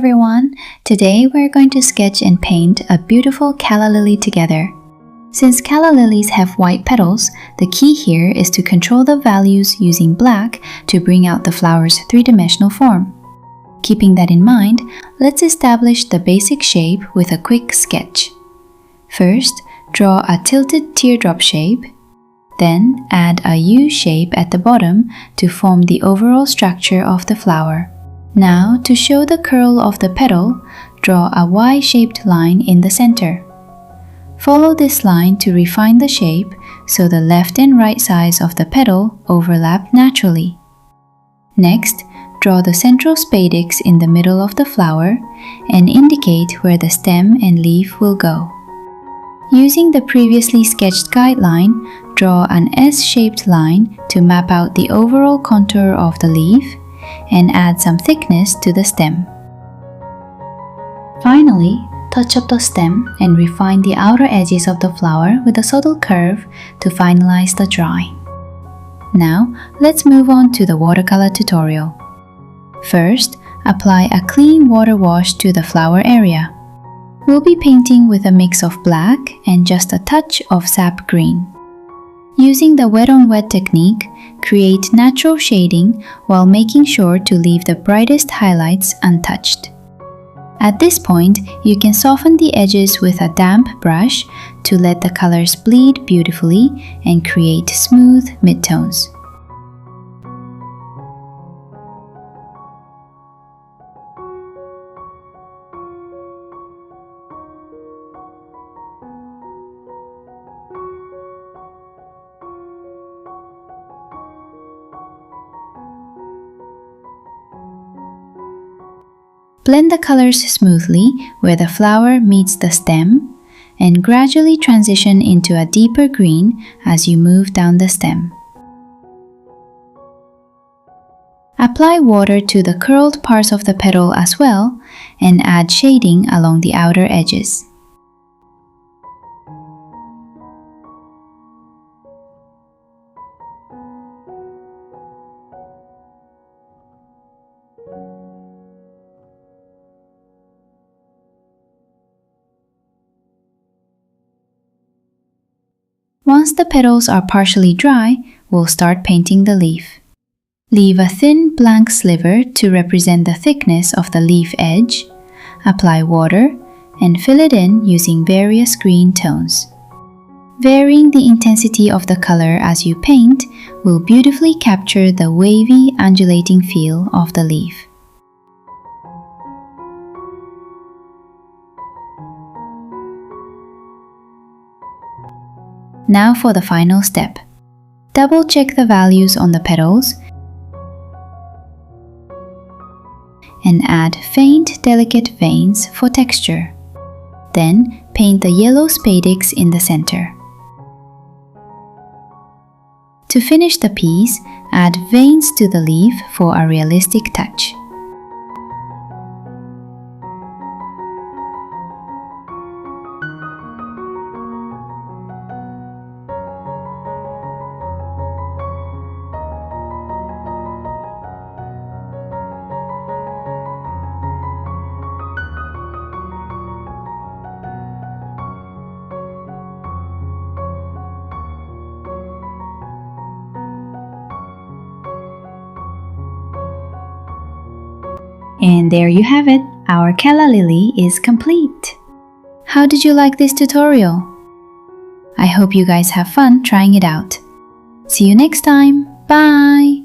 everyone! Today we're going to sketch and paint a beautiful calla lily together. Since calla lilies have white petals, the key here is to control the values using black to bring out the flower's three-dimensional form. Keeping that in mind, let's establish the basic shape with a quick sketch. First, draw a tilted teardrop shape. Then add a U shape at the bottom to form the overall structure of the flower. Now, to show the curl of the petal, draw a Y-shaped line in the center. Follow this line to refine the shape so the left and right sides of the petal overlap naturally. Next, draw the central spadix in the middle of the flower and indicate where the stem and leaf will go. Using the previously sketched guideline, draw an S-shaped line to map out the overall contour of the leaf and add some thickness to the stem. Finally, touch up the stem and refine the outer edges of the flower with a subtle curve to finalize the drawing. Now, let's move on to the watercolor tutorial. First, apply a clean water wash to the flower area. We'll be painting with a mix of black and just a touch of sap green. Using the wet-on-wet technique, create natural shading while making sure to leave the brightest highlights untouched. At this point, you can soften the edges with a damp brush to let the colors bleed beautifully and create smooth midtones. Blend the colors smoothly where the flower meets the stem and gradually transition into a deeper green as you move down the stem. Apply water to the curled parts of the petal as well and add shading along the outer edges. Once the petals are partially dry, we'll start painting the leaf. Leave a thin blank sliver to represent the thickness of the leaf edge, apply water, and fill it in using various green tones. Varying the intensity of the color as you paint will beautifully capture the wavy, undulating feel of the leaf. Now for the final step. Double check the values on the petals and add faint, delicate veins for texture. Then paint the yellow spadix in the center. To finish the piece, add veins to the leaf for a realistic touch. And there you have it, our calla lily is complete. How did you like this tutorial? I hope you guys have fun trying it out. See you next time. Bye!